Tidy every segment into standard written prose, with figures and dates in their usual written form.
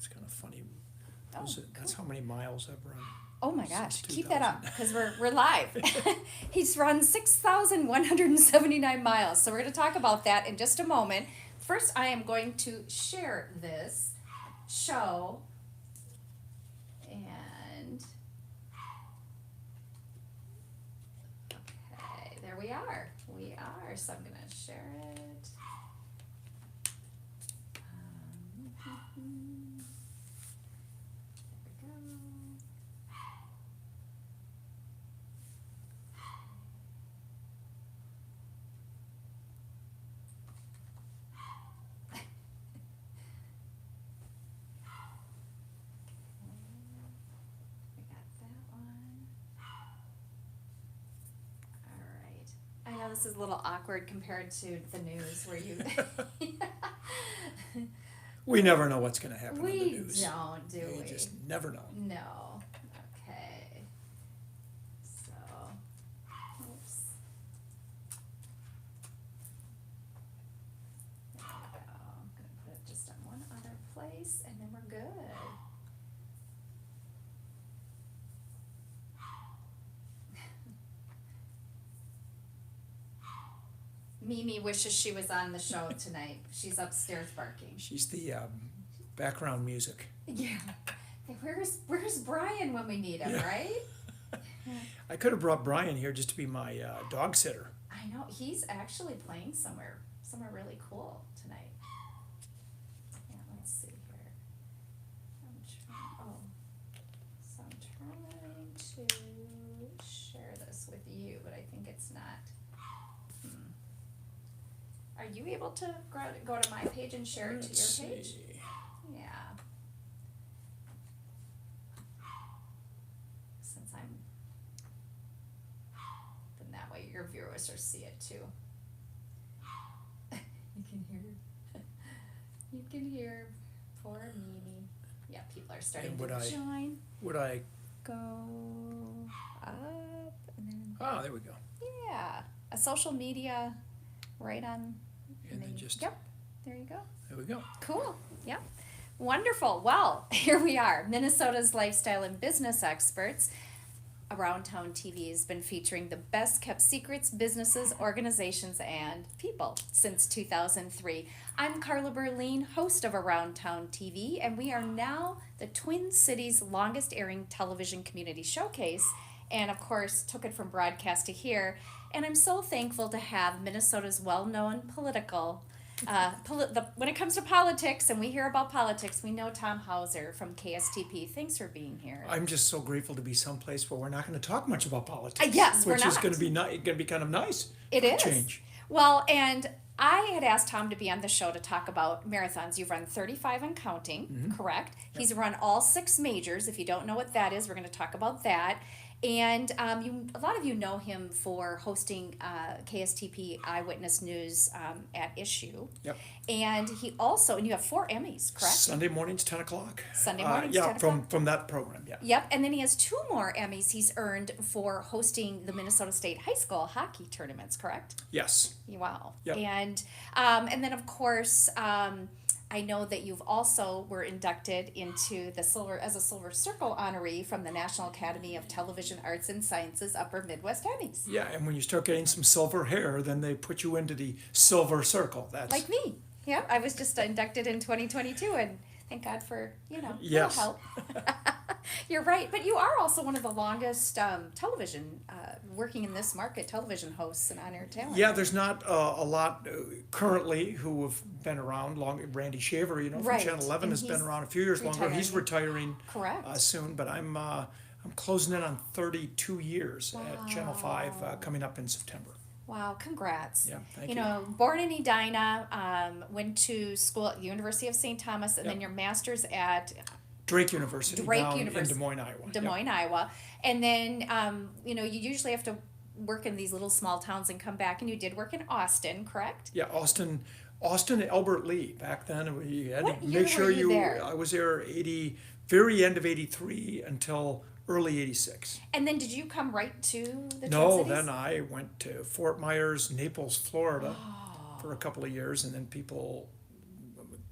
it's kind of funny. Oh, That's cool. how many miles I've run. Oh my Since gosh, keep that up 2000. because we're live. He's run 6,179 miles. So we're going to talk about that in just a moment. First, I am going to share this show. And okay, there we are. We are. So I'm going to share it. There we go. We got that one. All right. I know this is a little awkward compared to the news where you. We never know what's going to happen in the We news. don't, do We we? just never know. No. Okay. So, oops. There we go. I'm gonna put it just on one other place, and then we're good. Mimi wishes she was on the show tonight. She's upstairs barking. She's the background music. Yeah. Hey, where's Brian when we need him, Yeah. right? I could have brought Brian here just to be my dog sitter. I know he's actually playing somewhere really cool tonight. Yeah, let's see here. So I'm trying to share this with you, but I think it's not. Are you able to go to my page and share it to Let's your page? see. Yeah. Since I'm, then that way your viewers will see it too. You can hear, you can hear poor Mimi. Yeah, people are starting And to join. Would I? Go up and then, Ah, there we go. yeah, a social media right on. And then just. Yep, there you go. There we go. Cool. Yep. Wonderful. Well, here we are. Minnesota's lifestyle and business experts. Around Town TV has been featuring the best kept secrets, businesses, organizations, and people since 2003. I'm Carla Berlin, host of Around Town TV, and we are now the Twin Cities' longest airing television community showcase. And of course, took it from broadcast to here. And I'm so thankful to have Minnesota's well-known political, when it comes to politics, and we hear about politics, we know Tom Hauser from KSTP. Thanks for being here. I'm just so grateful to be someplace where we're not going to talk much about politics. Yes, we're which is not. going to be going to be kind of nice. It is. Change. Well, and I had asked Tom to be on the show to talk about marathons. You've run 35 and counting, correct? Yep. He's run all 6 majors. If you don't know what that is, we're going to talk about that. And a lot of you know him for hosting KSTP Eyewitness News at Issue. Yep. And he also, and you have 4 Emmys, correct? Sunday mornings, 10 o'clock. Sunday mornings, yeah, 10 o'clock. from that program, yeah. Yep, and then he has 2 more Emmys he's earned for hosting the Minnesota State High School hockey tournaments, correct? Yes. Wow. Yep. And then of course, I know that you've also were inducted into the Silver Circle honoree from the National Academy of Television Arts and Sciences Upper Midwest Emmys. Yeah, and when you start getting some silver hair, then they put you into the Silver Circle. That's Like me. Yeah, I was just inducted in 2022, and thank God for, Yes. little help. You're right, but you are also one of the longest television, working in this market, television hosts and on-air talent. Yeah, there's not a lot currently who have been around long. Randy Shaver, from Right, Channel 11 and has been he's around a few years longer. He's retiring. retiring Correct. soon, but I'm closing in on 32 years at Channel 5 coming up in September. Wow, congrats. Yeah, thank you. Born in Edina, went to school at the University of St. Thomas, and then your master's at Drake University down University. in Des Moines, Iowa. Des Moines, Iowa. And then, you usually have to work in these little small towns and come back, and you did work in Austin, correct? Yeah, Austin and Albert Lee. Back then, we had What to year make sure were you there? I was there very end of '83 until early '86. And then did you come right to the Twin No, Cities? then I went to Fort Myers, Naples, Florida for a couple of years, and then people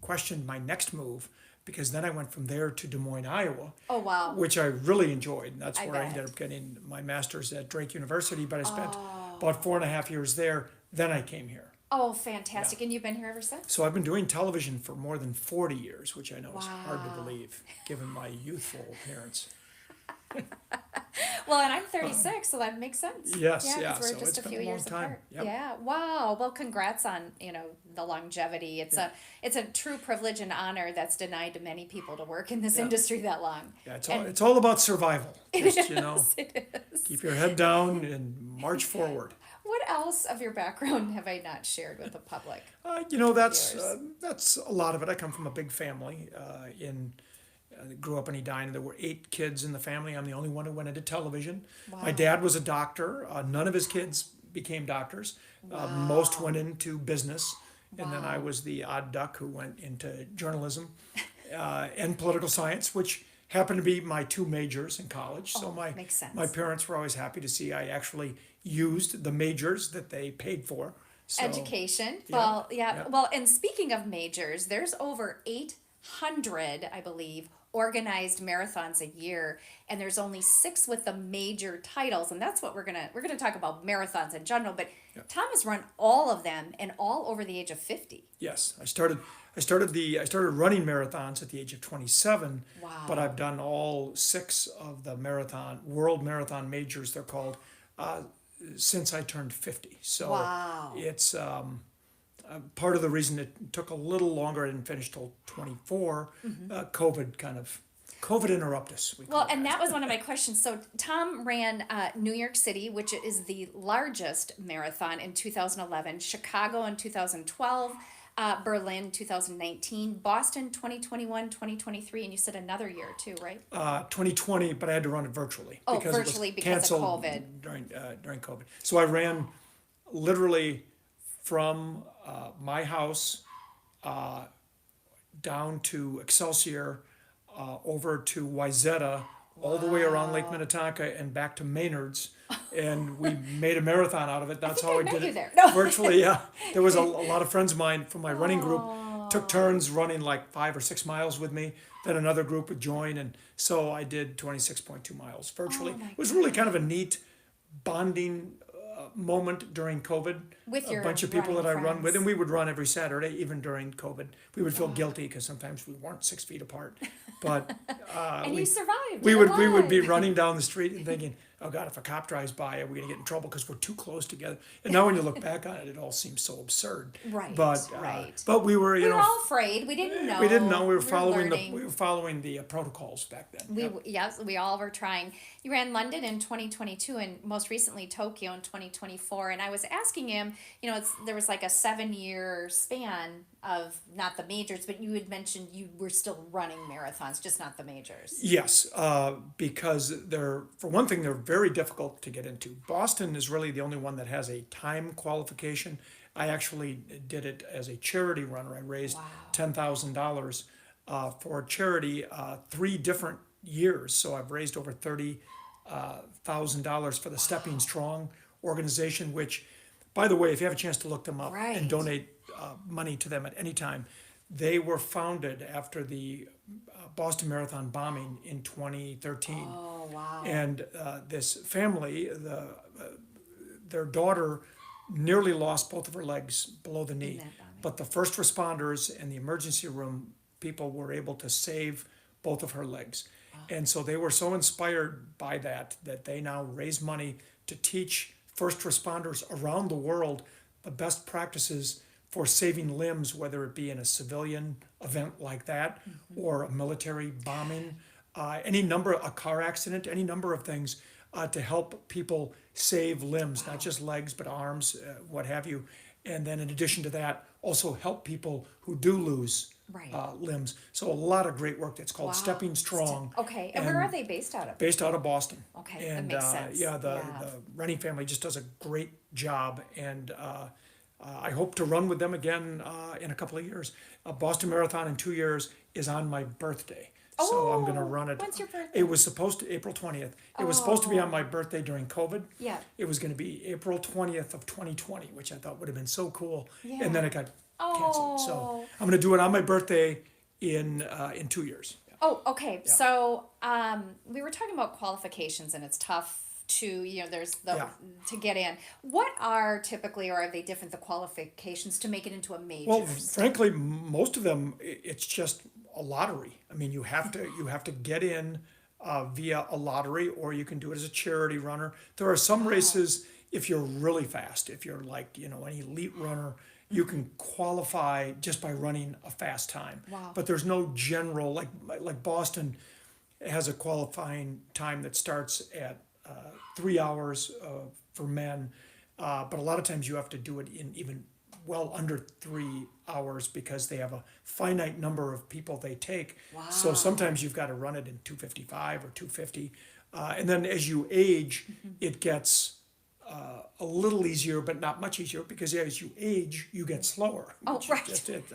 questioned my next move because then I went from there to Des Moines, Iowa, Oh, wow. which I really enjoyed. And that's I where I bet. ended up getting my master's at Drake University, but I spent Oh. about 4.5 years there. Then I came here. Oh, fantastic. And you've been here ever since? So I've been doing television for more than 40 years, which I know is hard to Wow. believe, given my youthful appearance. Well, and I'm 36, so that makes sense. Yes, 'cause yeah, we're so just it's a been few a long years time. apart. Yep. Yeah. Wow. Well, congrats on, the longevity. It's a true privilege and honor that's denied to many people to work in this Yeah. industry that long. Yeah, And it's all about survival. Just, it is. keep your head down and march forward. What else of your background have I not shared with the public? That's Yours. that's a lot of it. I come from a big family. Grew up in Edina. There were 8 kids in the family. I'm the only one who went into television. Wow. My dad was a doctor. None of his kids became doctors. Most went into business, and then I Wow. was the odd duck who went into journalism and political science, which happened to be my 2 majors in college. So makes sense. my parents were always happy to see I actually used the majors that they paid for. So, Education. yeah, Well, yeah. yeah. Well, and speaking of majors, there's over 800, I believe, organized marathons a year, and there's only 6 with the major titles, and that's what we're gonna talk about marathons in general. But Tom has run all of them, and all over the age of 50. Yes, I started running marathons at the age of 27. Wow. But I've done all 6 of the world marathon majors, they're called, since I turned 50. So Wow. it's part of the reason it took a little longer. I didn't finish till 24. COVID interrupted us. we Well, call and that. that was one of my questions. So Tom ran New York City, which is the largest marathon, in 2011, Chicago in 2012, Berlin 2019, Boston 2021, 2023, and you said another year too, right? 2020, but I had to run it virtually. Oh, because it was virtually because of canceled COVID. During COVID. So I ran literally from my house down to Excelsior, over to Wayzata, all the way around Lake Minnetonka and back to Maynard's, and we made a marathon out of it. That's think how I I met did you it there. No. virtually. Yeah, there was a lot of friends of mine from my running group took turns running like 5 or 6 miles with me. Then another group would join, and so I did 26.2 miles virtually. Oh my It was really kind of a neat bonding moment during COVID. With your a bunch of people that I running run with, friends. and we would run every Saturday, even during COVID. We would feel guilty because sometimes we weren't 6 feet apart, but And you survived. we You're would be alive. running down the street and thinking, "Oh God, if a cop drives by, are we gonna get in trouble because we're too close together?" And now when you look back on it, it all seems so absurd. Right, But right. but we were, We were all afraid. We didn't know. we didn't know we were learning. following the protocols back then. Yep. Yes, we all were trying. You ran London in 2022 and most recently Tokyo in 2024. And I was asking him, there was like a 7-year span of not the majors, but you had mentioned you were still running marathons, just not the majors. Yes, because for one thing, they're very difficult to get into. Boston is really the only one that has a time qualification. I actually did it as a charity runner. I raised Wow. $10,000 for charity 3 different years. So I've raised over $30,000 for the Stepping Strong organization, which, by the way, if you have a chance to look them up Right. and donate money to them at any time, they were founded after the Boston Marathon bombing in 2013. Oh, wow. And this family, their daughter nearly lost both of her legs below the knee. that bombing? But the first responders and the emergency room people were able to save both of her legs. And so they were so inspired by that they now raise money to teach first responders around the world the best practices for saving limbs, whether it be in a civilian event like that or a military bombing, a car accident, any number of things to help people save limbs, not just legs, but arms, what have you. And then in addition to that, also help people who do lose Right. limbs. So a lot of great work that's called Wow. Stepping Strong. Okay. And where are they based out of? Based out of Boston. Okay, that And makes sense. the running family just does a great job, and I hope to run with them again in a couple of years. A Boston Marathon in 2 years is on my birthday. So I'm going to run it. When's your birthday? It was supposed to April 20th. It was supposed to be on my birthday during COVID. Yeah. It was going to be April 20th of 2020, which I thought would have been so cool. Yeah. And then it got canceled. So Oh. I'm going to do it on my birthday in 2 years. Oh, okay. So we were talking about qualifications, and it's tough to, there's the Yeah. to get in. What are typically, or are they different, the qualifications to make it into a major? Well, frankly, most of them, it's just a lottery. I mean, you have to get in via a lottery, or you can do it as a charity runner. There are some races, if you're really fast, if you're like, an elite runner, you can qualify just by running a fast time. Wow. But there's no general, like Boston has a qualifying time that starts at 3 hours for men, but a lot of times you have to do it in even well under 3 hours because they have a finite number of people they take. So Wow. sometimes you've got to run it in 2:55 or 2:50, and then as you age, it gets a little easier, but not much easier because as you age, you get slower. Oh, which is right. just it's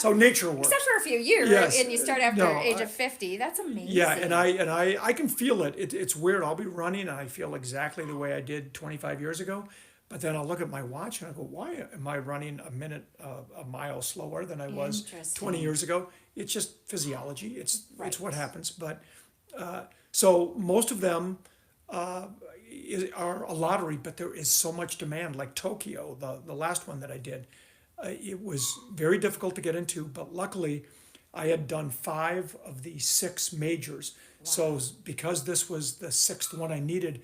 how nature works. Except for a few years, Yes. and you start after No, age of 50. That's amazing. Yeah, and I can feel it. It's weird. I'll be running and I feel exactly the way I did 25 years ago, but then I'll look at my watch and I go, why am I running a mile slower than I was 20 Interesting. years ago? It's just physiology. It's Right. what happens. But so most of them are a lottery, but there is so much demand. Like Tokyo, the last one that I did, it was very difficult to get into, but luckily I had done 5 of the 6 majors. So because this was the 6th one I needed,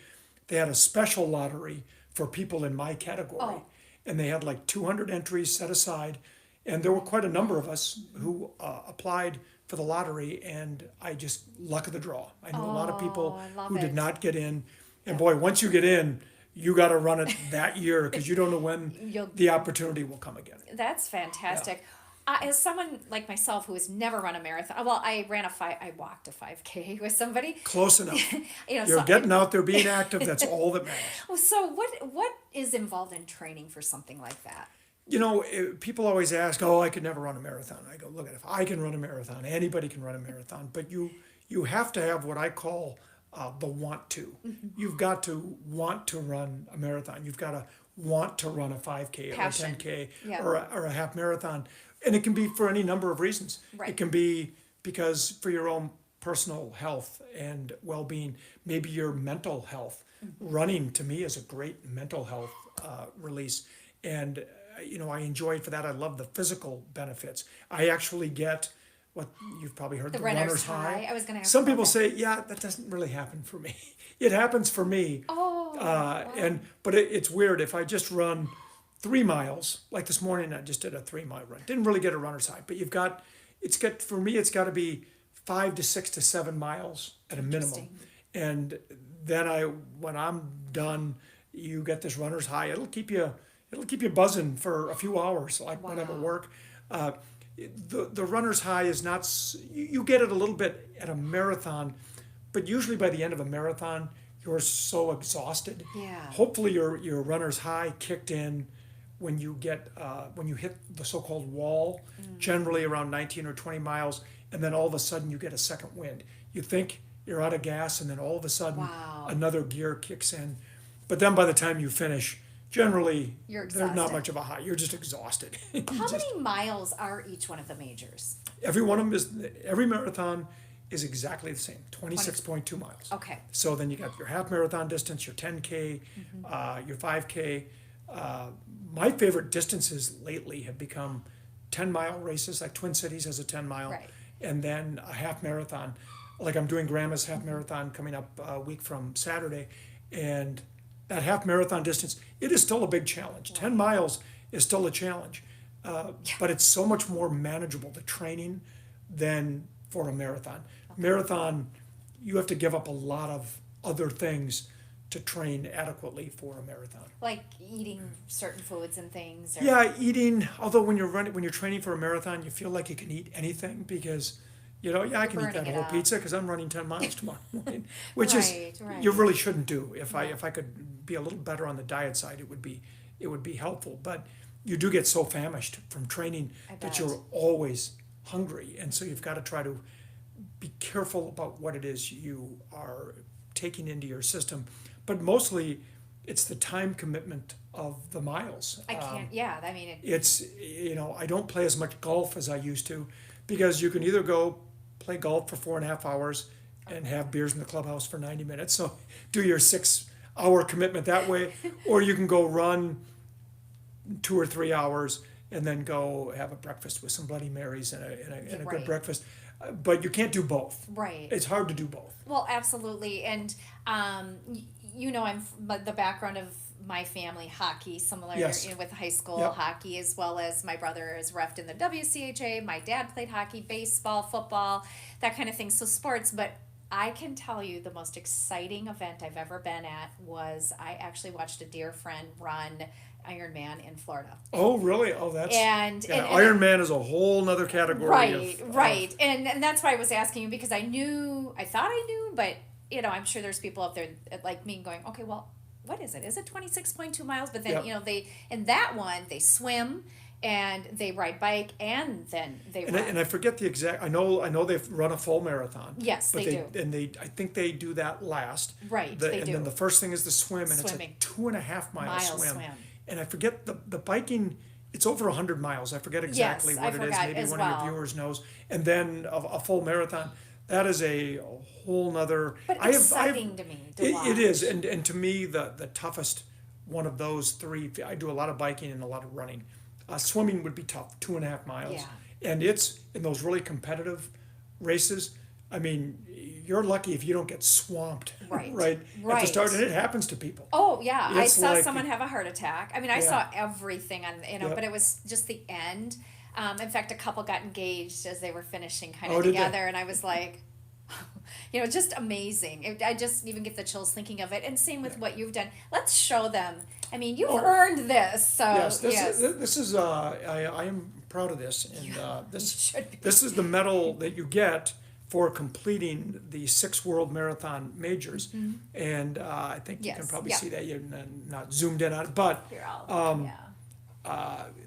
they had a special lottery for people in my category. Oh. And they had like 200 entries set aside. And there were quite a number of us who applied for the lottery, and I just luck of the draw. I knew a lot of people I love who it. did not get in. And boy, once you get in, you got to run it that year because you don't know when You'll- the opportunity will come again. That's fantastic. As someone like myself who has never run a marathon, well, I walked a 5K with somebody. Close enough. You're You're getting out there, being active. That's all that matters. So what is involved in training for something like that? People always ask, "Oh, I could never run a marathon." I go, "Look, if I can run a marathon, anybody can run a marathon." But you have to have what I call the want to. You've got to want to run a marathon. You've got to want to run a 5K or Passion. a 10K Yeah. or a half marathon. And it can be for any number of reasons. Right. It can be because for your own personal health and well-being, maybe your mental health. Running to me is a great mental health release. And I enjoy it for that. I love the physical benefits. I actually get what you've probably heard, The the runner's runner's high. I was gonna ask Some about people that. say, yeah, that doesn't really happen for me. It happens for me. Oh, But it's weird if I just run 3 miles, like this morning I just did a 3-mile run. Didn't really get a runner's high, but for me it's got to be 5 to 6 to 7 miles at a minimum. Interesting. And then when I'm done, you get this runner's high. It'll keep you buzzing for a few hours, like when I'm at Wow. work. The runner's high is not, you get it a little bit at a marathon, but usually by the end of a marathon, you're so exhausted. Yeah. Hopefully your runner's high kicked in when you hit the so-called wall, generally around 19 or 20 miles, and then all of a sudden you get a second wind. You think you're out of gas, and then all of a sudden Wow. another gear kicks in. But then by the time you finish, generally You're there's not exhausted. much of a high. You're just exhausted. How many miles are each one of the majors? Every marathon is exactly the same, 26.2 miles. Okay. So then you got your half marathon distance, your 10K, your 5K. My favorite distances lately have become 10-mile races, like Twin Cities has a 10-mile, Right. and then a half marathon. Like I'm doing Grandma's half marathon coming up a week from Saturday, and that half marathon distance, it is still a big challenge. 10 miles is still a challenge, but it's so much more manageable, the training, than for a marathon. Marathon, you have to give up a lot of other things to train adequately for a marathon. Like eating certain foods and things? Or... Yeah, eating. Although when you're training for a marathon, you feel like you can eat anything because, I can eat burning that it whole up. pizza because I'm running 10 miles tomorrow morning, which is Right. you really shouldn't do. If I could be a little better on the diet side, it would be helpful. But you do get so famished from training I that bet. you're always hungry, and so you've got to try to be careful about what it is you are taking into your system. But mostly, it's the time commitment of the miles. I can't, yeah, I mean, It's I don't play as much golf as I used to because you can either go play golf for 4.5 hours and have beers in the clubhouse for 90 minutes. So do your 6 hour commitment that way, or you can go run 2 or 3 hours and then go have a breakfast with some Bloody Marys and a good Right. breakfast. But you can't do both. Right. It's hard to do both. Well, absolutely, and the background of my family, hockey, similar Yes. with high school Yep. hockey, as well as my brother is reffed in the WCHA. My dad played hockey, baseball, football, that kind of thing. So sports, but I can tell you the most exciting event I've ever been at was I actually watched a dear friend run Ironman in Florida. Oh, really? Oh, that's And Iron Man is a whole nother category. Right. And that's why I was asking you, because I thought I knew, but I'm sure there's people out there like me going, okay, well, what is it? Is it 26.2 miles? But then, Yep. they, in that one, they swim and they ride bike and then they run. And I forget the exact. I know they've run a full marathon. Yes, but they do. And I think they do that last. Right, The- they and do. then the first thing is the swim, and Swimming. it's a 2.5 mile Mile swim. swim. And I forget the biking. It's over 100 miles. I forget exactly Yes, what I it is. forgot Maybe as one of well. your viewers knows. And then a full marathon. That is a whole nother. But I have- exciting to me to watch. It is, and to me the toughest one of those three. I do a lot of biking and a lot of running. Swimming would be tough, 2.5 miles. Yeah. And it's in those really competitive races. I mean, you're lucky if you don't get swamped. Right. Right. At the Right. start, and it happens to people. Oh yeah, I It's saw like- someone have a heart attack. I mean, I Yeah. saw everything on Yep. but it was just the end. In fact, a couple got engaged as they were finishing kind Oh, of did they? together, and I was like, just amazing. I just even get the chills thinking of it. And same with what you've done. Let's show them. I mean, you've Oh. earned this. So Yes, yes. this is I am proud of this, and this should be. this is the medal that you get for completing the 6 World Marathon majors, and I think you can Yes, probably yeah. see that. You're not zoomed in on it, but Here, I'll-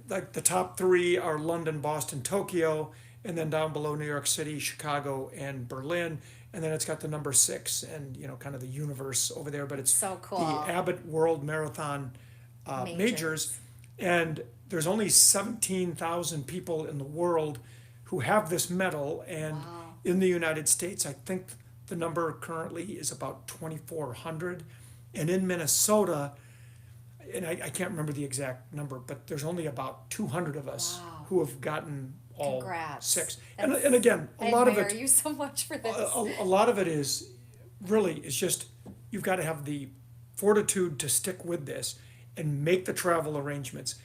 like the top 3 are London, Boston, Tokyo, and then down below New York City, Chicago, and Berlin. And then it's got the number 6 and kind of the universe over there, but it's So cool. the Abbott World Marathon majors. And there's only 17,000 people in the world who have this medal, and in the United States, I think the number currently is about 2,400, and in Minnesota, and I can't remember the exact number, but there's only about 200 of us Wow. who have gotten all Congrats. 6. That's- And again, I a lot of admire it you so much for this. a lot of it is just you've got to have the fortitude to stick with this and make the travel arrangements,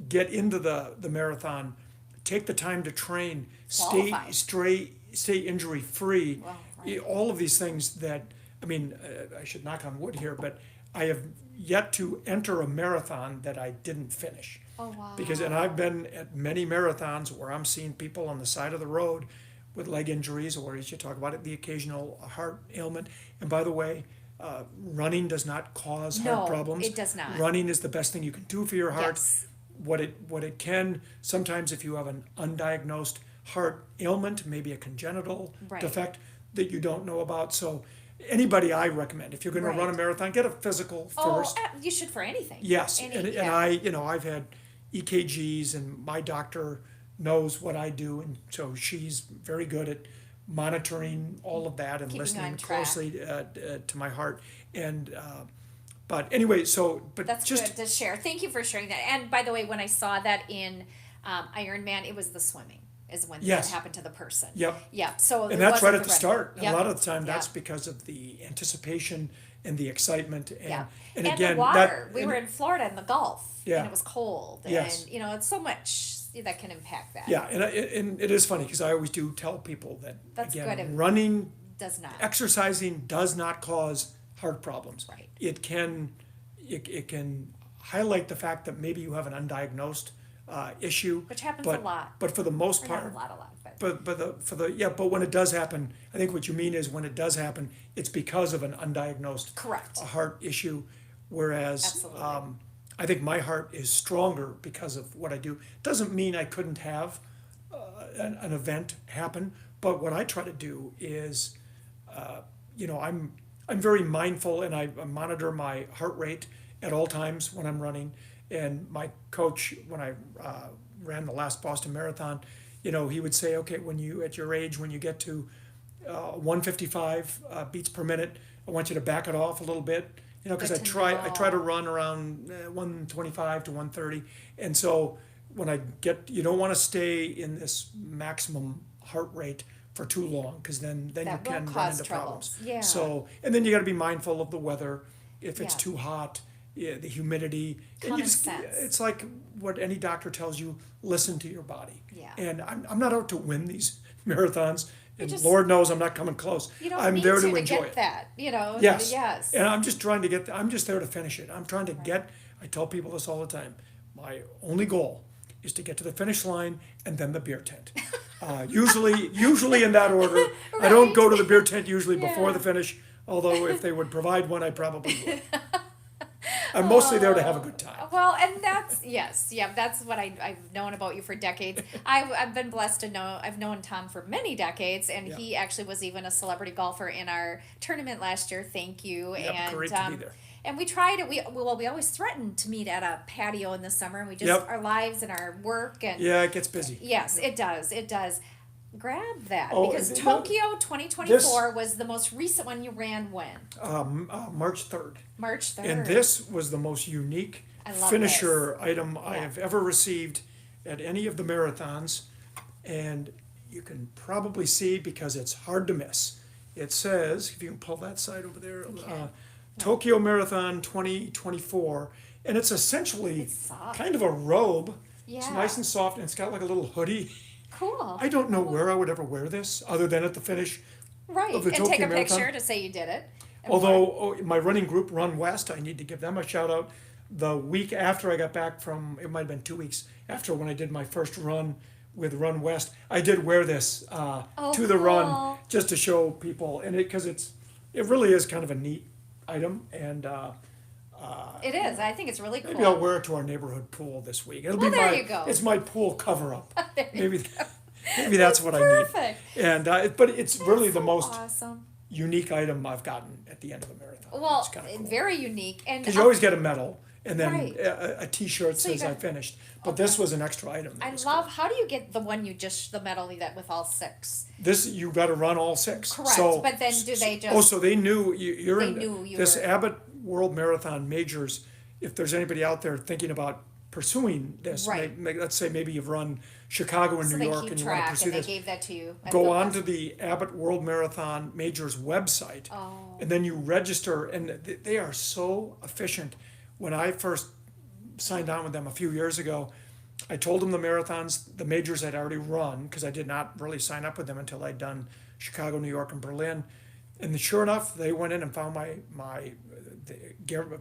get into the marathon, take the time to train, Qualify. stay injury free. Well, right. All of these things that I should knock on wood here, but I have yet to enter a marathon that I didn't finish. Oh wow. And I've been at many marathons where I'm seeing people on the side of the road with leg injuries, or as you talk about it, the occasional heart ailment. And by the way, running does not cause heart No, problems. it does not. Running is the best thing you can do for your heart. Yes. What it can, sometimes if you have an undiagnosed heart ailment, maybe a congenital Right. defect that you don't know about. So anybody I recommend, if you're going to run a Right. marathon, get a physical Oh, first. you should for anything. Yes, Any- and yeah. I've had EKGs, and my doctor knows what I do, and so she's very good at monitoring all of that and Keeping listening on track. closely to my heart. And but anyway, but That's just good to share. Thank you for sharing that. And by the way, when I saw that in Iron Man, it was the swimming is when Yes. that happened to the person. Yep. Yeah. So it and that's right wasn't at the running. start. And Yep. a lot of the time, that's Yep. because of the anticipation and the excitement. And Yeah. and And again, the water. that We were in Florida in the Gulf. Yeah. And it was cold. Yes. And it's so much that can impact that. yeah, and it is funny because I always do tell people that That's again, good. running, Does not. exercising does not cause heart problems. Right. It can highlight the fact that maybe you have an undiagnosed issue, Which happens but a lot. but for the most Or part, not a lot, but but when it does happen, I think what you mean is when it does happen, it's because of an undiagnosed correct. heart issue, whereas Absolutely. I think my heart is stronger because of what I do. Doesn't mean I couldn't have an event happen, but what I try to do is, I'm very mindful, and I monitor my heart rate at all times when I'm running. And my coach, when I ran the last Boston Marathon, he would say, okay, at your age, when you get to 155 beats per minute, I want you to back it off a little bit, because Good to I try to know. run around 125 to 130, and so when you don't want to stay in this maximum heart rate for too long, because then you That will can run cause into troubles. problems. Yeah. So, and then you got to be mindful of the weather. If it's Yeah. too hot, the humidity, and Common sense. it's like what any doctor tells you: listen to your body. Yeah. And I'm not out to win these marathons, and just- Lord knows I'm not coming close. You don't I'm need there to enjoy get it. that, Yes. Yes. And I'm just trying to I'm just there to finish it. I'm trying to I tell people this all the time. My only goal is to get to the finish line and then the beer tent. Usually in that order. I don't Right. go to the beer tent usually before Yeah. the finish, although if they would provide one, I probably would. I'm mostly there to have a good time. Well, and that's what I've known about you for decades. I've been blessed to know, I've known Tom for many decades, and Yeah. he actually was even a celebrity golfer in our tournament last year. Thank you. Yep, And great to be there. and we tried it. We always threatened to meet at a patio in the summer, and we just Yep. our lives and our work and Yeah, it gets busy. yes, it does. It does. Grab that Oh, because and Tokyo 2024 was the most recent one you ran when? March 3rd. March 3rd. And this was the most unique I love finisher item I Yeah. have ever received at any of the marathons. And you can probably see because it's hard to miss. It says, if you can pull that side over there, Tokyo Marathon 2024. And it's essentially It's soft. kind of a robe. It's Yeah. nice and soft, and it's got like a little hoodie. Cool. I don't know where I would ever wear this other than at the finish. Right, of the and take Tokyo a Marathon. picture to say you did it. And Although my running group, Run West, I need to give them a shout out. The week after I got back it might have been 2 weeks after when I did my first run with Run West, I did wear this to the run cool. just to show people, and it really is kind of a neat item, and it is. I think it's really cool. maybe I'll wear it to our neighborhood pool this week. It'll Well, be there my you go. it's my pool cover up. There you Maybe that's what I need. Perfect. And but it's really That's the so most awesome. unique item I've gotten at the end of a marathon. Well, It's kinda cool. very unique, and Because you always get a medal and then Right. a T-shirt So you says I got- finished. But this was an extra item. that I was love. How do you get the one the medal that with all six? cool. This you got to run all six. Correct, So, but then do they just? oh, so they knew you're They in knew you this were- Abbott World Marathon Majors. If there's anybody out there thinking about pursuing this, Right. let's say maybe you've run Chicago and so New they York keep and you want to track, pursue and they this. gave that to you. at Go the on bus. to the Abbott World Marathon Majors website, Oh. and then you register, and they are so efficient. When I first signed on with them a few years ago, I told them the majors I'd already run, because I did not really sign up with them until I'd done Chicago, New York, and Berlin. And sure enough, they went in and found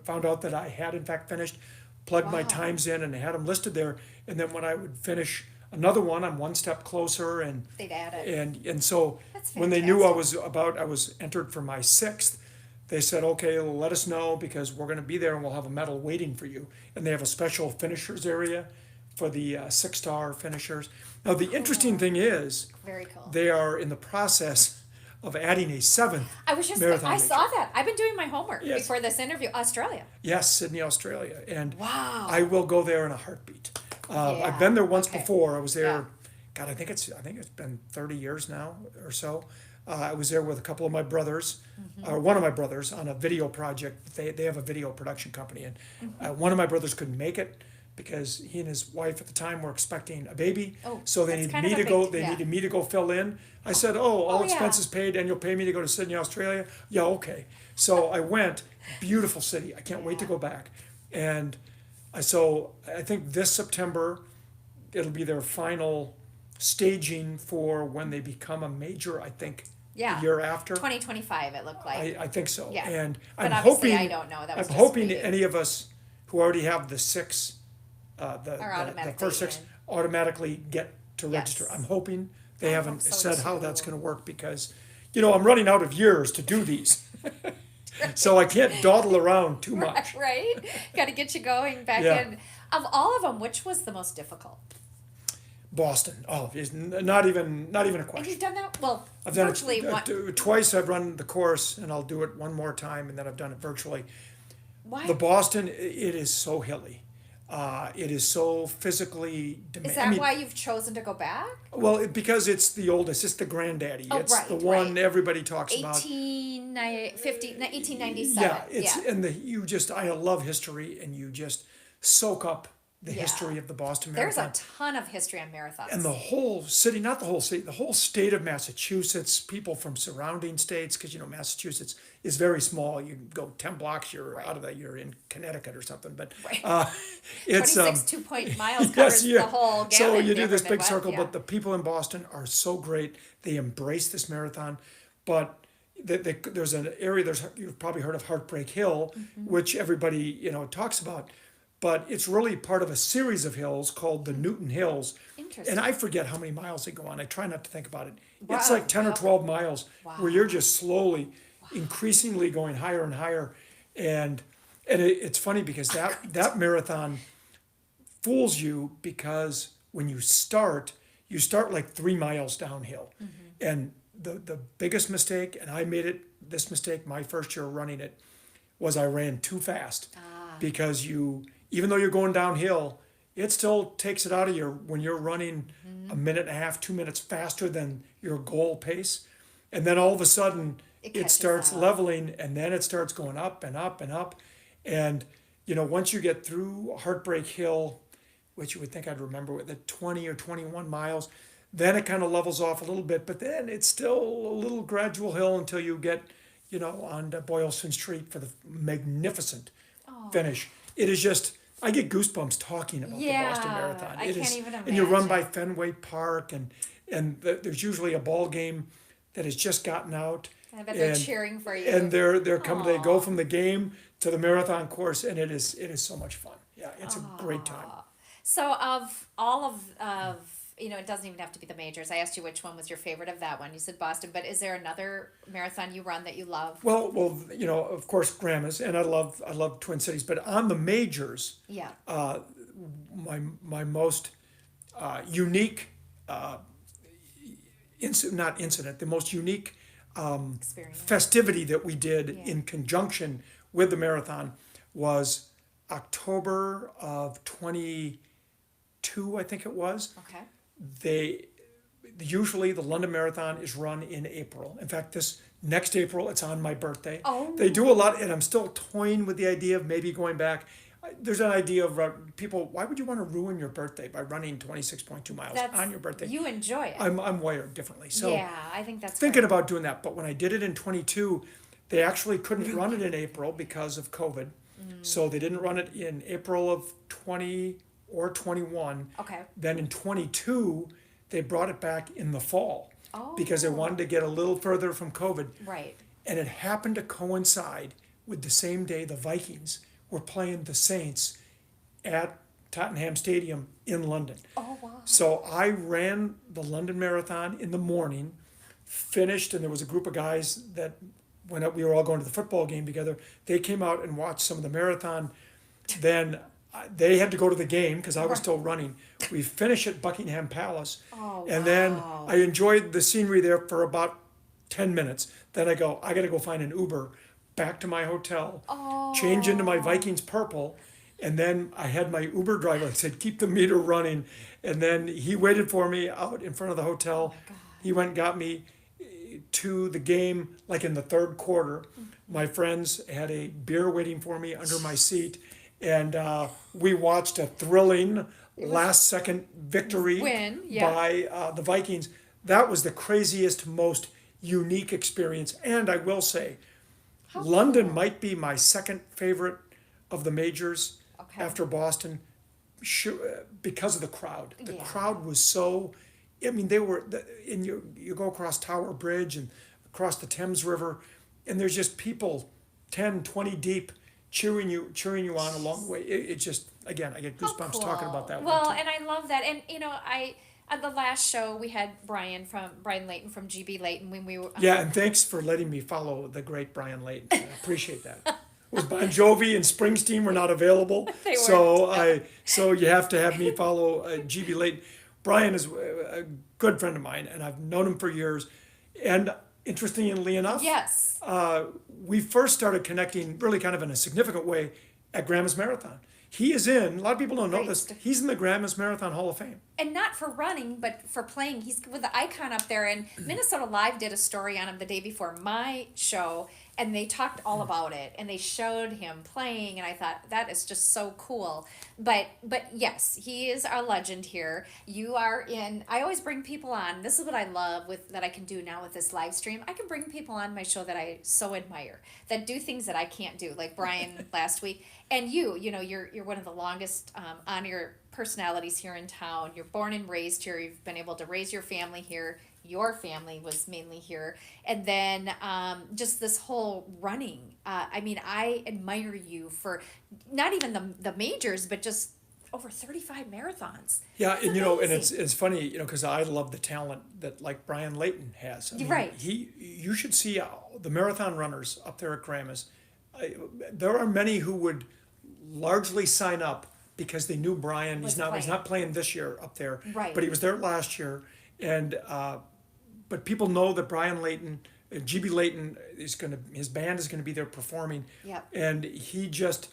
found out that I had in fact finished, plugged my Wow. times in, and had them listed there. And then when I would finish another one, I'm one step closer, and They'd add it. and so That's when they knew I fantastic. was entered for my sixth, they said, okay, let us know because we're going to be there and we'll have a medal waiting for you. And they have a special finishers area for the 6-star finishers. Now the interesting thing is Very cool. they are in the process of adding a seventh. I was just. marathon I major. saw that. I've been doing my homework Yes. before this interview. Australia. Yes, Sydney, Australia, and Wow. I will go there in a heartbeat. Yeah, I've been there once okay. before. I was there. Yeah. God, I think it's been 30 years now or so. I was there with a couple of my brothers, Mm-hmm. one of my brothers, on a video project. They have a video production company, and Mm-hmm. one of my brothers couldn't make it because he and his wife at the time were expecting a baby. Oh, so they that's needed kind me of a to go. big- They yeah. needed me to go fill in. I said, "Oh, all Oh, yeah. expenses paid, and you'll pay me to go to Sydney, Australia." Yeah, okay. So I went. Beautiful city. I can't wait to Yeah. go back. And I think this September it'll be their final staging for when they become a major. I think Yeah. the year after. 2025. It looked like. I think so. Yeah. And But I'm obviously, hoping I don't know. That was I'm just hoping for you. any of us who already have the six, the automatically first six in. automatically get to Yes. register. I'm hoping they I haven't hope so said how that's too. going to work because, I'm running out of years to do these, so I can't dawdle around too much. Right? Got to get you going back Yeah. in. Of all of them, which was the most difficult? Boston. Oh, it's not even a And question. you've done that? Well, I've done virtually it one. twice. I've run the course, and I'll do it one more time, and then I've done it virtually. Why? The Boston, it is so hilly. It is so physically Is demanding. that why you've chosen to go back? Well, because it's the oldest, it's the granddaddy. Oh, It's the right, one right. everybody talks about. 1897. Yeah, it's Yeah. and I love history, and you just soak up the Yeah. history of the Boston There's Marathon. a ton of history on marathons. And the whole city, not the whole city, the whole state of Massachusetts, people from surrounding states, because Massachusetts is very small. You go 10 blocks, you're out of that, you're in Connecticut or something. But Right. it's 26 2-point miles covers the whole gamut. So you of the do this upper big Midwest, circle, yeah. but the people in Boston are so great. They embrace this marathon, but there's an area. You've probably heard of Heartbreak Hill, which everybody talks about, but it's really part of a series of hills called the Newton Hills. Interesting. And I forget how many miles they go on. I try not to think about it. Wow. It's like 10 or Wow. 12 miles where Wow. you're just slowly, increasingly going higher and higher. And it's funny because that marathon fools you, because when you start like 3 miles downhill. And the biggest mistake, and I made this mistake my first year running it, was I ran too fast. Because even though you're going downhill, it still takes it out of you when you're running a minute and a half, 2 minutes faster than your goal pace. And then all of a sudden it catches starts up. leveling, and then it starts going up and up and up. And once you get through Heartbreak Hill, which you would think I'd remember with the 20 or 21 miles, then it kind of levels off a little bit, but then it's still a little gradual hill until you get on to Boylston Street for the magnificent finish. It is just, I get goosebumps talking about the Boston Marathon. I can't even And you run by imagine. Fenway Park, and there's usually a ball game that has just gotten out. I bet they're and- cheering for you. And they're coming. They go Aw. from the game to the marathon course, and it is so much fun. Yeah, it's a great time. So of all of it doesn't even have to be the majors. I asked you which one was your favorite of that one. You said Boston, but is there another marathon you run that you love? Well, of course, Grandma's, and I love Twin Cities, but on the majors, Yeah. my most unique the most unique Experience. festivity that we did Yeah. in conjunction with the marathon was October of 22, I think it was. Okay. Usually the London Marathon is run in April. In fact, this next April, it's on my birthday. Oh. They do a lot, and I'm still toying with the idea of maybe going back. There's an idea of people, why would you want to ruin your birthday by running 26.2 miles on your birthday? You enjoy it. I'm wired differently. So yeah, I think that's thinking great. about doing that. But when I did it in 22, they actually couldn't run it in April because of COVID. So they didn't run it in April of 20 or 21. Okay. Then in 22, they brought it back in the fall Oh. because they wanted to get a little further from COVID. Right. And it happened to coincide with the same day the Vikings were playing the Saints at Tottenham Stadium in London. Oh wow. So I ran the London Marathon in the morning, finished, and there was a group of guys that when we were all going to the football game together, they came out and watched some of the marathon. Then they had to go to the game because I was still running. We finished at Buckingham Palace, Oh, and then wow. I enjoyed the scenery there for about 10 minutes. Then I got to go find an Uber back to my hotel, change into my Vikings purple, and then I had my Uber driver. I said, keep the meter running. And then he waited for me out in front of the hotel. He went and got me to the game like in the third quarter. My friends had a beer waiting for me under my seat, and we watched a thrilling last second victory Win, yeah. by the Vikings. That was the craziest, most unique experience. And I will say, London might be my second favorite of the majors Okay. after Boston, because of the crowd. The Yeah. crowd was so, I mean, and you go across Tower Bridge and across the Thames River, and there's just people 10, 20 deep cheering you on along the way. It just, again, I get How goosebumps talking about that Well, one too. and I love that. And I at the last show we had Brian Layton from GB Layton when we were Yeah, and thanks for letting me follow the great Brian Layton. I appreciate that. It was Bon Jovi and Springsteen were not available, They so you have to have me follow GB Layton. Brian is a good friend of mine, and I've known him for years. And interestingly enough, Yes. we first started connecting really kind of in a significant way at Grandma's Marathon. He is in, a lot of people don't know Great this, stuff. he's in the Grandma's Marathon Hall of Fame. And not for running, but for playing. He's with the icon up there. And Minnesota Live did a story on him the day before my show, and they talked all about it. And they showed him playing, and I thought that is just so cool. But yes, he is our legend here. You are in. I always bring people on. This is what I love with that I can do now with this live stream. I can bring people on my show that I so admire, that do things that I can't do, like Brian last week. And you know, you're one of the longest on your personalities here in town. You're born and raised here. You've been able to raise your family here. Your family was mainly here. And then just this whole running. I mean, I admire you for not even the majors, but just over 35 marathons. Yeah, That's and you know, and amazing. it's funny, you know, because I love the talent that like Brian Layton has. I mean, Right. you should see the marathon runners up there at Grandma's. There are many who would largely sign up because they knew Brian. Was He's playing. not playing this year up there, Right. but he was there last year, and but people know that Brian Layton, GB Layton his band is gonna be there performing. Yep. And he just.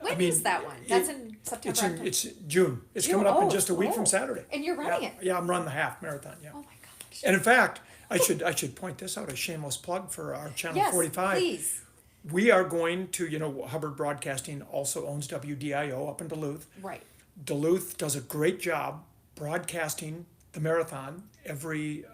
When I mean, is that one? That's in September. October. it's June. It's June. coming up in Oh, just a week oh. from Saturday. And you're running Yeah, it. yeah, I'm running the half marathon. Yeah. Oh my gosh. And in fact, I should point this out, a shameless plug for our channel Yes, 45. please. We are going to, you know, Hubbard Broadcasting also owns WDIO up in Duluth. Right. Duluth does a great job broadcasting the marathon every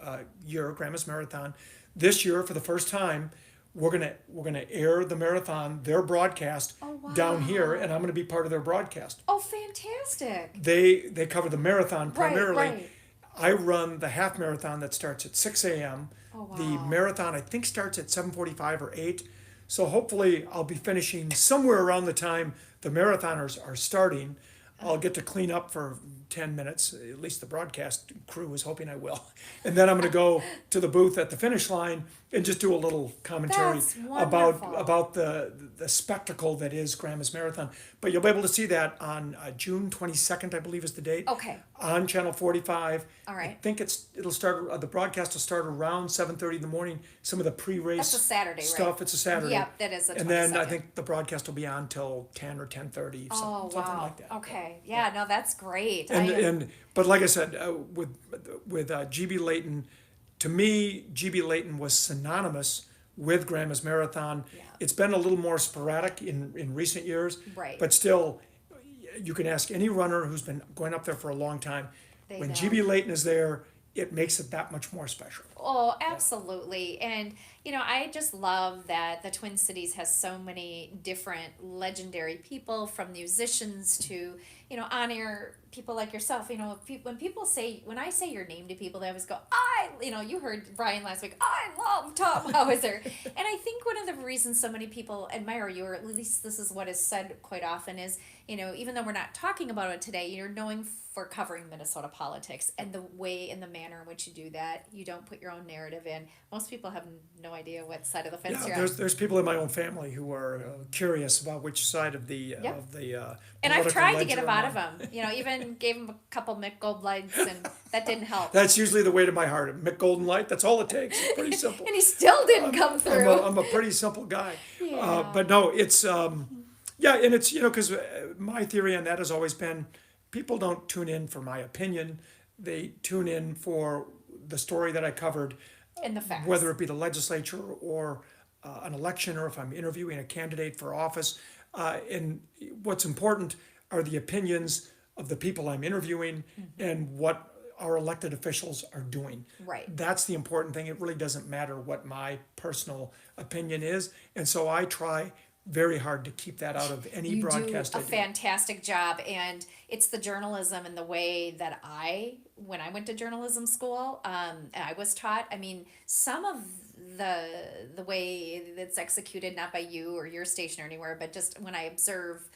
year, Grandma's Marathon. This year, for the first time, we're gonna air the marathon, their broadcast Oh, wow. down here, and I'm gonna be part of their broadcast. Oh, fantastic. They cover the marathon primarily. Right. I run the half marathon that starts at 6 a.m. Oh, The wow. marathon I think starts at 7:45 or 8. So hopefully I'll be finishing somewhere around the time the marathoners are starting. I'll get to clean up for 10 minutes. At least the broadcast crew is hoping I will. And then I'm going to go to the booth at the finish line and just do a little commentary That's wonderful. about the spectacle that is Grandma's Marathon. But you'll be able to see that on June 22nd, I believe is the date. Okay. On Channel 45. All I right. think it'll start. The broadcast will start around 7:30 in the morning. Some of the pre-race That's a Saturday, right? stuff. It's a Saturday. Yep, that is the And then I 22nd. think the broadcast will be on till 10 or 10:30. Oh, something wow. like that. Okay. Yeah, no, that's great. But like I said, with GB Layton, to me, GB Layton was synonymous with Grandma's Marathon. Yeah. It's been a little more sporadic in recent years. Right. But still, you can ask any runner who's been going up there for a long time. They When know. GB Layton is there, it makes it that much more special. Oh, absolutely. And, you know, I just love that the Twin Cities has so many different legendary people, from musicians to, you know, on-air people like yourself. You know, when I say your name to people, they always go, you know, you heard Brian last week, I love Tom Hauser. And I think one of the reasons so many people admire you, or at least this is what is said quite often, is, you know, even though we're not talking about it today, you're known for covering Minnesota politics, and the way and the manner in which you do that, you don't put your own narrative in. Most people have no idea what side of the fence Yeah, you're on. there's people in my own family who are curious about which side of the Yep. And I've political tried to ledger get him I'm out on. of him. You know, even gave him a couple Mick Gold lights, and that didn't help. That's usually the way to my heart. Mick Golden Light, that's all it takes. It's pretty simple. And he still didn't come through. I'm a pretty simple guy. Yeah. But no, it's, yeah, and it's, you know, because my theory on that has always been people don't tune in for my opinion. They tune in for the story that I covered, In the facts. whether it be the legislature or an election, or if I'm interviewing a candidate for office. And what's important are the opinions of the people I'm interviewing and what our elected officials are doing. Right. That's the important thing. It really doesn't matter what my personal opinion is. And so I try very hard to keep that out of any You broadcast do a I do. fantastic job, and it's the journalism and the way that when I went to journalism school, I was taught. I mean, some of the way that's executed, not by you or your station or anywhere, but just when I observe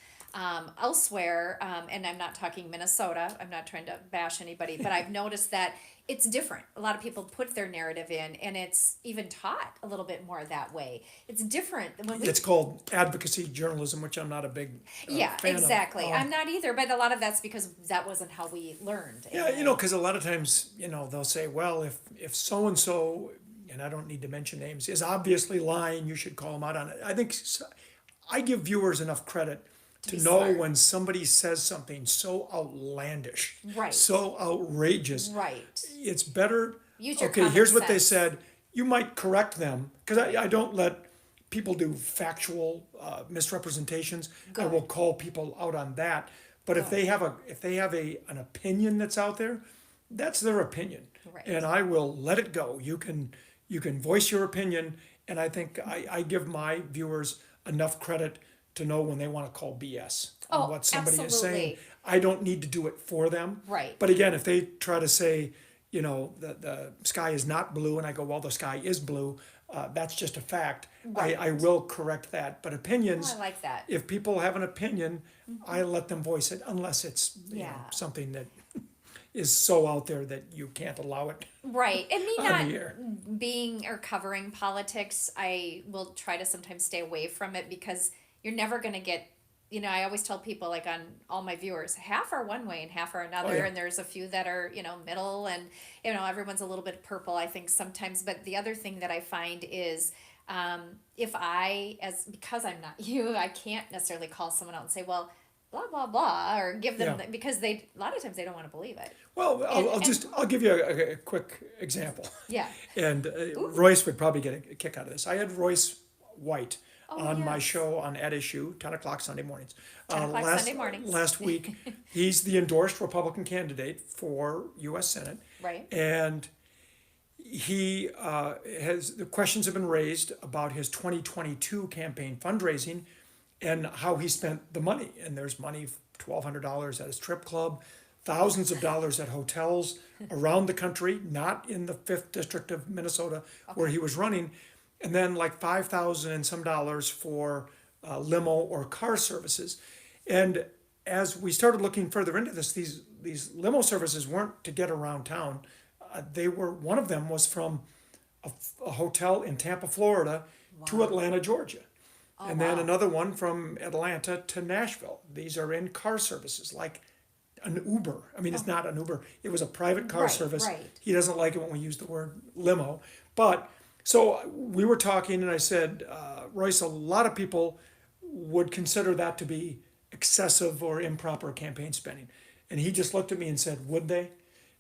elsewhere, and I'm not talking Minnesota, I'm not trying to bash anybody, but I've noticed that it's different. A lot of people put their narrative in, and it's even taught a little bit more that way. It's different when we It's called advocacy journalism, which I'm not a big yeah, fan of. exactly. I'm not either, but a lot of that's because that wasn't how we learned. Yeah, you know, because a lot of times, you know, they'll say, well, if so and so, and I don't need to mention names, is obviously lying, you should call them out on it. I think I give viewers enough credit to be know smart. when somebody says something so outlandish, Right. so outrageous. Right. It's better. Use your Okay, common here's what they sense. said. You might correct them because I don't let people do factual misrepresentations. I will call people out on that. But if they have an opinion that's out there, that's their opinion, Right. and I will let it go. You can voice your opinion, and I think I give my viewers enough credit to know when they want to call BS on Oh, what somebody is saying. absolutely. I don't need to do it for them. Right. But again, if they try to say, the sky is not blue, and I go, well, the sky is blue, that's just a fact. Right. I will correct that. But opinions, Oh, I like that. if people have an opinion, I let them voice it unless it's Yeah. something that is so out there that you can't allow it Right. And me on not the air. being or covering politics, I will try to sometimes stay away from it because you're never going to get, I always tell people, like, on all my viewers, half are one way and half are another. Oh, yeah. And there's a few that are, middle, and, everyone's a little bit purple, I think, sometimes. But the other thing that I find is, because I'm not you, I can't necessarily call someone out and say, well, blah, blah, blah, or give them, Yeah. because a lot of times they don't want to believe it. Well, And- I'll give you a quick example. Yeah. And Royce would probably get a kick out of this. I had Royce White Oh, on my yes. show on At Issue, 10 o'clock Sunday mornings. 10 o'clock last, Sunday mornings. Last week, he's the endorsed Republican candidate for U.S. Senate. Right. And he the questions have been raised about his 2022 campaign fundraising and how he spent the money. And there's money, $1,200 at his strip club, thousands of dollars at hotels around the country, not in the 5th District of Minnesota where he was running, and then like $5,000 and some dollars for limo or car services. And as we started looking further into this, these limo services weren't to get around town. One of them was from a hotel in Tampa, Florida, to Atlanta, Georgia. And then wow. another one from Atlanta to Nashville. These are in car services, like an Uber. I mean, it's not an Uber. It was a private car Right, service. right. He doesn't like it when we use the word limo. But so we were talking, and I said, Royce, a lot of people would consider that to be excessive or improper campaign spending. And he just looked at me and said, would they?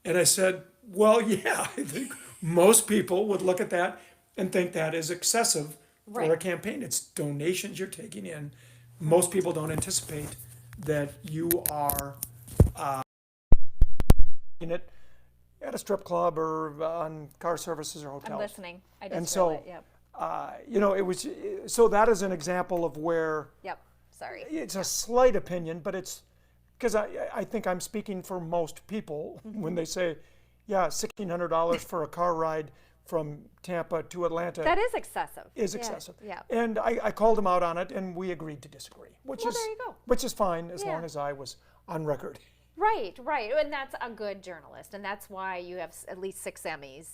And I said, well, yeah, I think most people would look at that and think that is excessive for a Right. campaign. It's donations you're taking in. Most people don't anticipate that you are in it at a strip club or on car services or I'm hotels. listening. I just And feel so, it. Yep. It was, so that is an example of where Yep. Sorry. it's a slight opinion, but it's, because I think I'm speaking for most people when they say, yeah, $1,600 for a car ride from Tampa to Atlanta That is excessive. is Yeah, excessive. Yeah. And I called him out on it, and we agreed to disagree, which Well, is there you go. which is fine as Yeah. long as I was on record. Right, right. And that's a good journalist. And that's why you have at least 6 Emmys,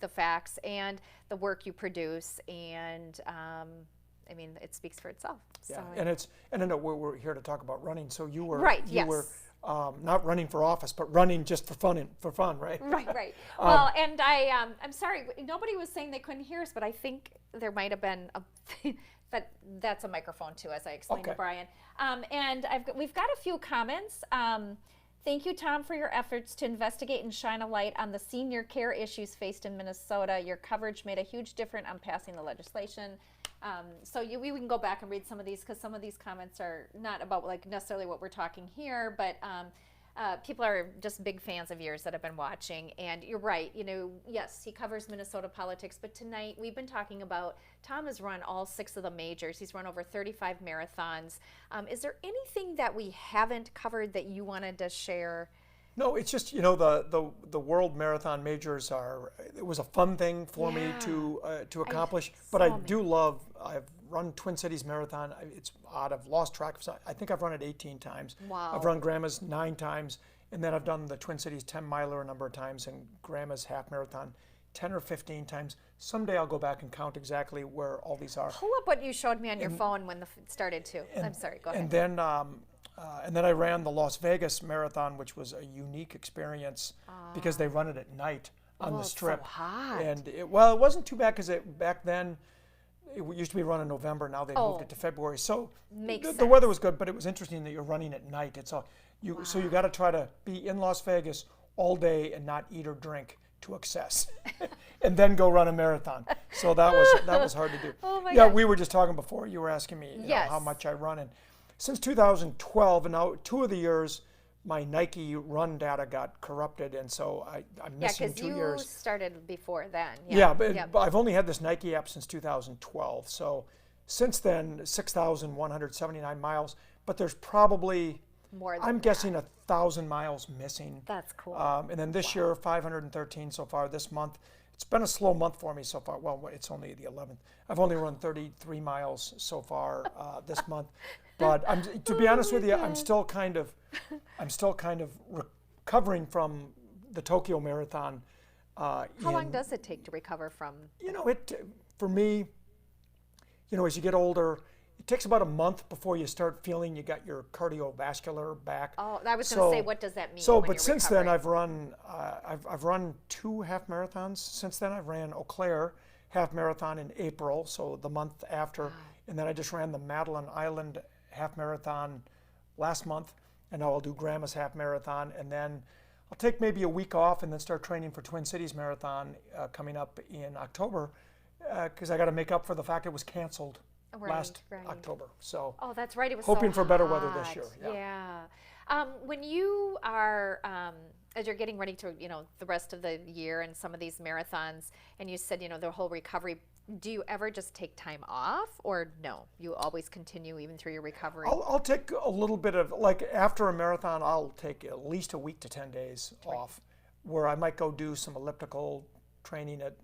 the facts and the work you produce. And I mean, it speaks for itself. Yeah, So, and I know we're here to talk about running. So you were Right, you yes. were not running for office, but running just for fun, right? Right, right. Well, and I'm sorry, nobody was saying they couldn't hear us, but I think there might have been but that's a microphone too, as I explained to Okay. Brian. And we've got a few comments. Thank you, Tom, for your efforts to investigate and shine a light on the senior care issues faced in Minnesota. Your coverage made a huge difference on passing the legislation. We can go back and read some of these because some of these comments are not about necessarily what we're talking here, but people are just big fans of yours that have been watching. And you're right, yes, he covers Minnesota politics, but tonight we've been talking about, Tom has run all 6 of the majors. He's run over 35 marathons. Is there anything that we haven't covered that you wanted to share? No, it's just the World Marathon Majors it was a fun thing for me to accomplish. But I do love. I've run Twin Cities Marathon. It's odd. I've lost track of. I think I've run it 18 times. Wow. I've run Grandma's 9 times, and then I've done the Twin Cities 10-miler a number of times, and Grandma's half marathon 10 or 15 times. Someday I'll go back and count exactly where all these are. Pull up what you showed me on your phone when it started too. I'm sorry, go ahead. And then I ran the Las Vegas Marathon, which was a unique experience because they run it at night on the it's so Strip. hot. And it wasn't too bad because back then it used to be run in November. Now they Oh. moved it to February. So Makes the weather sense. was good, but it was interesting that you're running at night. It's all so you got to try to be in Las Vegas all day and not eat or drink to excess, and then go run a marathon. So that was hard to do. Oh my Yeah, gosh. we were just talking before. You were asking me Yes. how much I run, and since 2012, and now 2 of the years, my Nike run data got corrupted, and so I'm Yeah, missing because 2 you years. started before then. Yeah, but Yep. I've only had this Nike app since 2012. So since then, 6,179 miles. But there's probably, More than I'm that. guessing 1,000 miles missing. That's cool. And then this year, 513 so far this month. It's been a slow month for me so far. Well, it's only the 11th. I've only run 33 miles so far this month. But to be honest with you, I'm still kind of recovering from the Tokyo Marathon. How long does it take to recover from? For me, as you get older, it takes about a month before you start feeling you got your cardiovascular back. Oh, I was going to say, what does that mean? So, when but you're since then, recovering? I've run 2 half marathons. Since then, I've ran Eau Claire half marathon in April, so the month after, and then I just ran the Madeline Island half marathon last month, and now I'll do Grandma's half marathon, and then I'll take maybe a week off and then start training for Twin Cities Marathon coming up in October, because I got to make up for the fact it was canceled last Right. October. So Oh, that's right. It was hoping so for better weather this hot. year. Yeah. When you are, as you're getting ready to, the rest of the year and some of these marathons, and you said, the whole recovery, do you ever just take time off, or no? You always continue even through your recovery? I'll take a little bit of, like after a marathon, I'll take at least a week to 10 days off, where I might go do some elliptical training at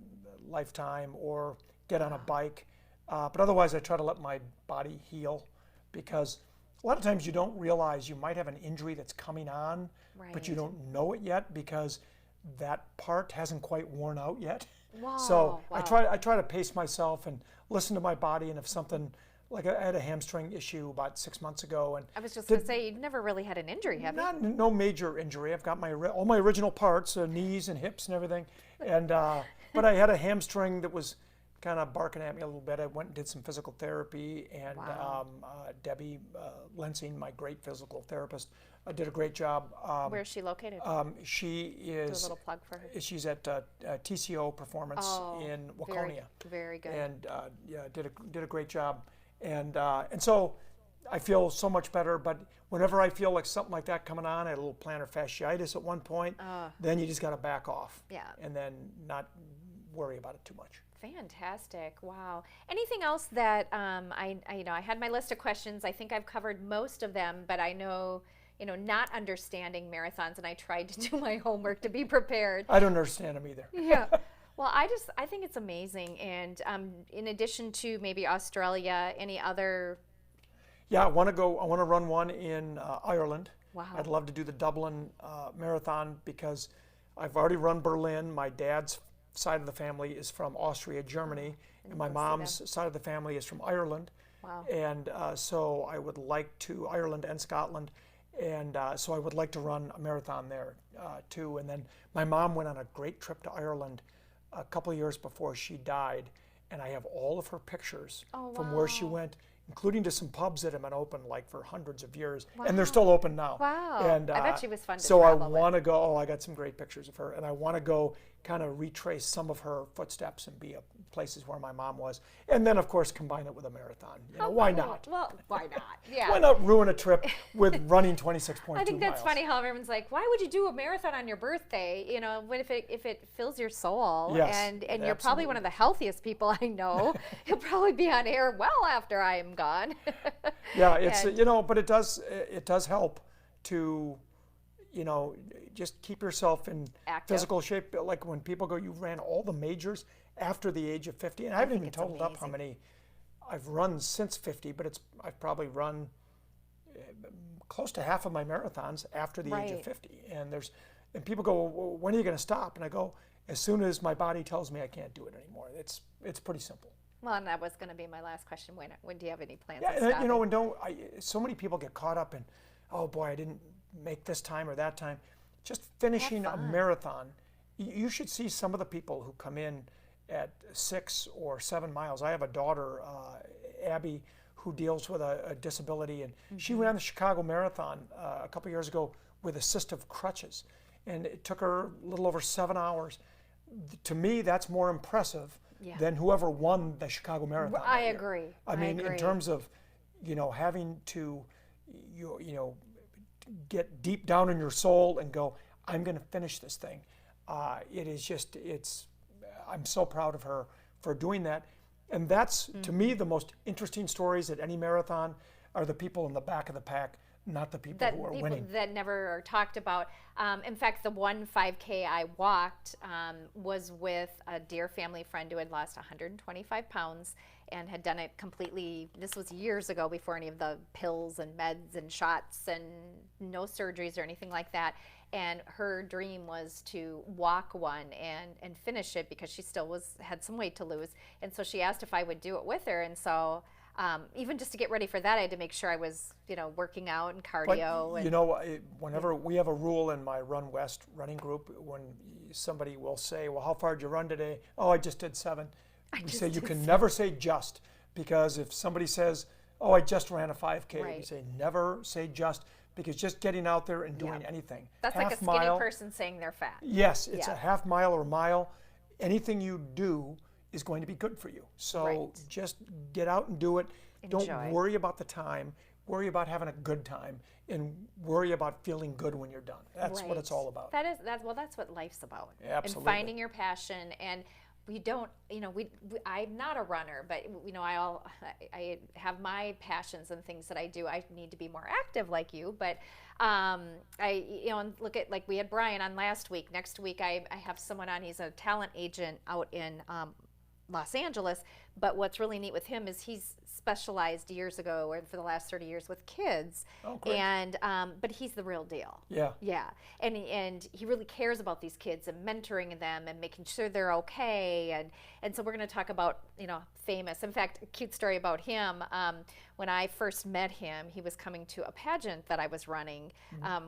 Lifetime or get on a bike. But otherwise, I try to let my body heal, because a lot of times you don't realize you might have an injury that's coming on, but you Right. don't know it yet because that part hasn't quite worn out yet. Wow, So wow. I try to pace myself and listen to my body, and if something, like I had a hamstring issue about 6 months ago, and I was just going to say, you've never really had an injury, have you? no major injury. I've got all my original parts, knees and hips and everything, and but I had a hamstring that was kind of barking at me a little bit. I went and did some physical therapy, and Wow. Debbie Lensing, my great physical therapist, did a great job. Where's she located? She Do a is little plug for her. she's at TCO Performance in Waconia, Very good. and did a great job, and so I feel so much better. But whenever I feel like something like that coming on, I had a little plantar fasciitis at one point. Then you just got to back off, Yeah. and then not worry about it too much. Fantastic! Wow. Anything else that I had my list of questions. I think I've covered most of them, but I know not understanding marathons, and I tried to do my homework to be prepared. I don't understand them either. Yeah. Well, I think it's amazing, and in addition to maybe Australia, any other? Yeah, I want to run one in Ireland. Wow. I'd love to do the Dublin Marathon, because I've already run Berlin. My dad's side of the family is from Austria, Germany, and my go see mom's side of the family is from Ireland. Wow. And so I would like to, Ireland and Scotland, and so I would like to run a marathon there too. And then my mom went on a great trip to Ireland a couple of years before she died, and I have all of her pictures from where she went, including to some pubs that have been open like for hundreds of years, and they're still open now. Wow. And I bet she was fun to so I travel with. want to go. Oh, I got some great pictures of her, and I want to go kind of retrace some of her footsteps and be at places where my mom was, and then of course combine it with a marathon. Why Cool. not? Well, why not? Yeah. Why not ruin a trip with running 26.2 miles? I think that's funny how everyone's like, "Why would you do a marathon on your birthday?" What if it fills your soul? Yes, and you're probably one of the healthiest people I know. You'll probably be on air well after I am gone. Yeah, it's And- but it does help to just keep yourself in Active. physical shape. Like when people go, you ran all the majors after the age of 50, and I haven't even it's totaled up how amazing. many I've run since 50, but I've probably run close to half of my marathons after the age of Right. 50. And people go, well, when are you going to stop? And I go, as soon as my body tells me I can't do it anymore. It's pretty simple. Well, and that was going to be my last question. When do you have any plans? Yeah, of and stopping? so many people get caught up in, oh boy, I didn't make this time or that time. Just finishing a fun. marathon, you should see some of the people who come in at 6 or 7 miles. I have a daughter, Abby, who deals with a disability, and she ran the Chicago Marathon a couple years ago with assistive crutches, and it took her a little over 7 hours. To me, that's more impressive than whoever won the Chicago Marathon. I agree. I mean, in terms of, having to, get deep down in your soul and go, I'm going to finish this thing. It is just, I'm so proud of her for doing that. And that's, to me, the most interesting stories at any marathon are the people in the back of the pack, not the people who are winning. That never are talked about. In fact, the one 5K I walked was with a dear family friend who had lost 125 pounds and had done it completely. This was years ago, before any of the pills and meds and shots and no surgeries or anything like that. And her dream was to walk one and finish it, because she still had some weight to lose. And so she asked if I would do it with her. And so even just to get ready for that, I had to make sure I was, working out and cardio. But, whenever we have a rule in my Run West running group, when somebody will say, well, how far did you run today? Oh, I just did 7. We say you can never say just, because if somebody says, oh, I just ran a 5K, we say never say just, because just getting out there and doing anything. That's like a skinny person saying they're fat. Yes, it's a half mile or a mile. Anything you do is going to be good for you. So just get out and do it. Enjoy. Don't worry about the time. Worry about having a good time, and worry about feeling good when you're done. That's what it's all about. That's what life's about. Absolutely. And finding your passion. And we don't, I'm not a runner, but I have my passions and things that I do. I need to be more active like you, but and look at, like, we had Brian on last week. Next week I have someone on. He's a talent agent out in Los Angeles, but what's really neat with him is he's specialized years ago, or for the last 30 years, with kids. Oh, great. And but he's the real deal. Yeah. And he really cares about these kids and mentoring them and making sure they're okay. And so we're going to talk about, famous. In fact, a cute story about him. When I first met him, he was coming to a pageant that I was running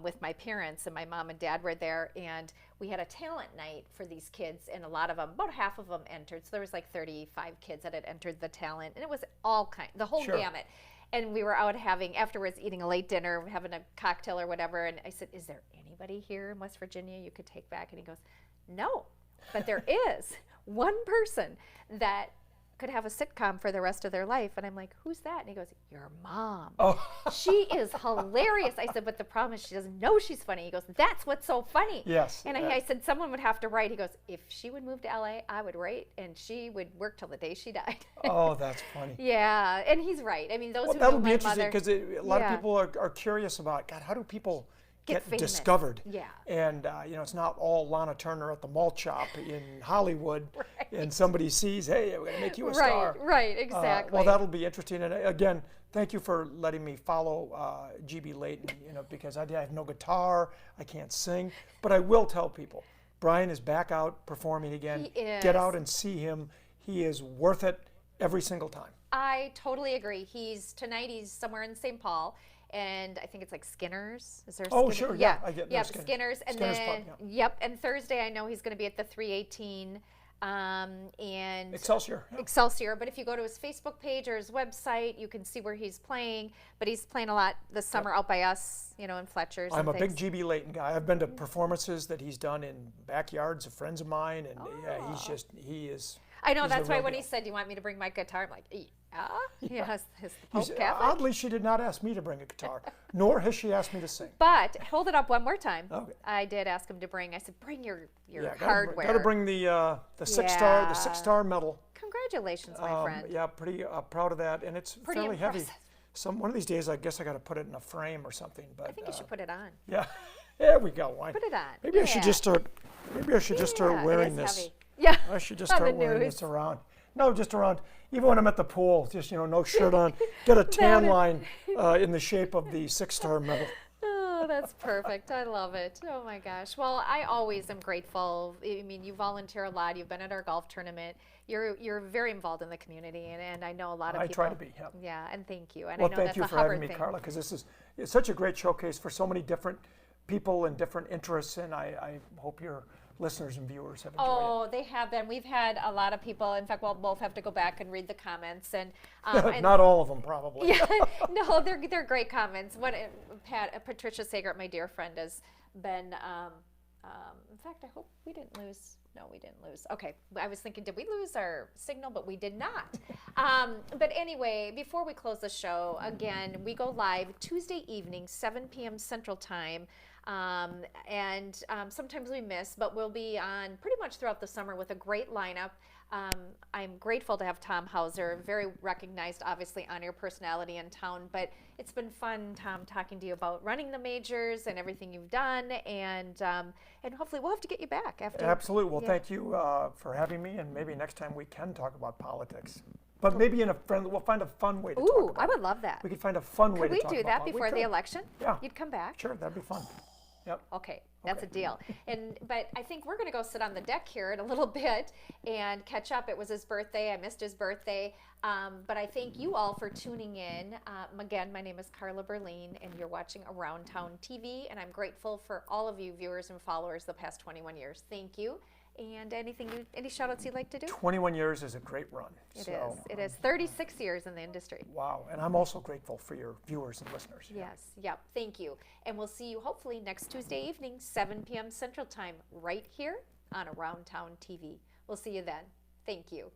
with my parents, and my mom and dad were there, and we had a talent night for these kids, and a lot of them, about half of them entered. So there was like 35 kids that had entered the talent, and it was all the whole gamut. And we were out afterwards, eating a late dinner, having a cocktail or whatever, and I said, is there anybody here in West Virginia you could take back? And he goes, no, but there is one person that could have a sitcom for the rest of their life. And I'm like, who's that? And he goes, your mom. Oh. She is hilarious. I said, but the problem is she doesn't know she's funny. He goes, that's what's so funny. Yes. And I said, someone would have to write. He goes, if she would move to LA, I would write, and she would work till the day she died. Oh, that's funny. Yeah, and he's right. I mean, those who know that'll be my interesting, mother. because a lot of people are curious about, God, how do people get famous. discovered? Yeah. And it's not all Lana Turner at the malt shop in Hollywood, and somebody sees, hey, we're going to make you a star. Right, exactly. Well, that'll be interesting. And again, thank you for letting me follow GB Layton, because I have no guitar, I can't sing, but I will tell people, Brian is back out performing again. He is. Get out and see him. He is worth it every single time. I totally agree. Tonight he's somewhere in St. Paul, and I think it's like Skinner's. Is there? Oh, Skinner? sure. Yeah, I get yeah, Skinner's. Skinner's, and Skinner's then Pub, yep. And Thursday I know he's going to be at the 318 and Excelsior. Yeah. Excelsior. But if you go to his Facebook page or his website, you can see where he's playing. But he's playing a lot this summer out by us, in Fletcher's. I'm and a big GB Layton guy. I've been to performances that he's done in backyards of friends of mine, and he is. I know, he's that's the why real when deal. he said, do you want me to bring my guitar? I'm like, yeah. He has his He's- Pope Catholic. Oddly, she did not ask me to bring a guitar, nor has she asked me to sing. But hold it up one more time. Okay. I did ask him to bring. I said, bring your Gotta hardware. Got to bring the 6-star medal. Congratulations, my friend. Yeah, pretty proud of that, and it's Pretty fairly heavy. impressive. One of these days, I guess I got to put it in a frame or something. But I think you should put it on. Yeah, there we go. Put it on. Maybe I should just start. Maybe I should just start Yeah, it wearing is this. heavy. Yeah. I should just On start the wearing news. this around. No, just around. Even when I'm at the pool, just no shirt on. Get a tan line in the shape of the 6-star medal. Oh, that's perfect. I love it. Oh my gosh. Well, I always am grateful. I mean, you volunteer a lot. You've been at our golf tournament. You're very involved in the community, and I know a lot of people. I try to be. Yeah. Yeah, and thank you. And Well, I know thank that's you a for having Hubbard me, thing. Carla, because it's such a great showcase for so many different people and different interests, and I hope your listeners and viewers have enjoyed Oh, they have been. We've had a lot of people. In fact, we'll both have to go back and read the comments. And, it. Not all of them, probably. yeah, no, they're great comments. Patricia Sagert, my dear friend, has been. In fact, I hope we didn't lose. No, we didn't lose. Okay, I was thinking, did we lose our signal? But we did not. But anyway, before we close the show, again, we go live Tuesday evening, 7 p.m. Central Time. And sometimes we miss, but we'll be on pretty much throughout the summer with a great lineup. I'm grateful to have Tom Hauser, very recognized, obviously, on-air personality in town. But it's been fun, Tom, talking to you about running the majors and everything you've done, and hopefully we'll have to get you back after. Absolutely. Well, thank you for having me, and maybe next time we can talk about politics. But maybe we'll find a fun way to talk about it. I would love that. We could find a fun way Could to we talk do about that politics. before the We could. election? Yeah. You'd come back? Sure, that'd be fun. Yep. Okay, that's a deal. But I think we're going to go sit on the deck here in a little bit and catch up. It was his birthday. I missed his birthday. But I thank you all for tuning in. Again, my name is Carla Berlin, and you're watching Around Town TV. And I'm grateful for all of you viewers and followers the past 21 years. Thank you. And any shout outs you'd like to do? 21 years is a great run. It is 36 years in the industry. Wow. And I'm also grateful for your viewers and listeners. Yes. Yep. Thank you. And we'll see you hopefully next Tuesday evening, 7 p.m. Central Time, right here on Around Town TV. We'll see you then. Thank you.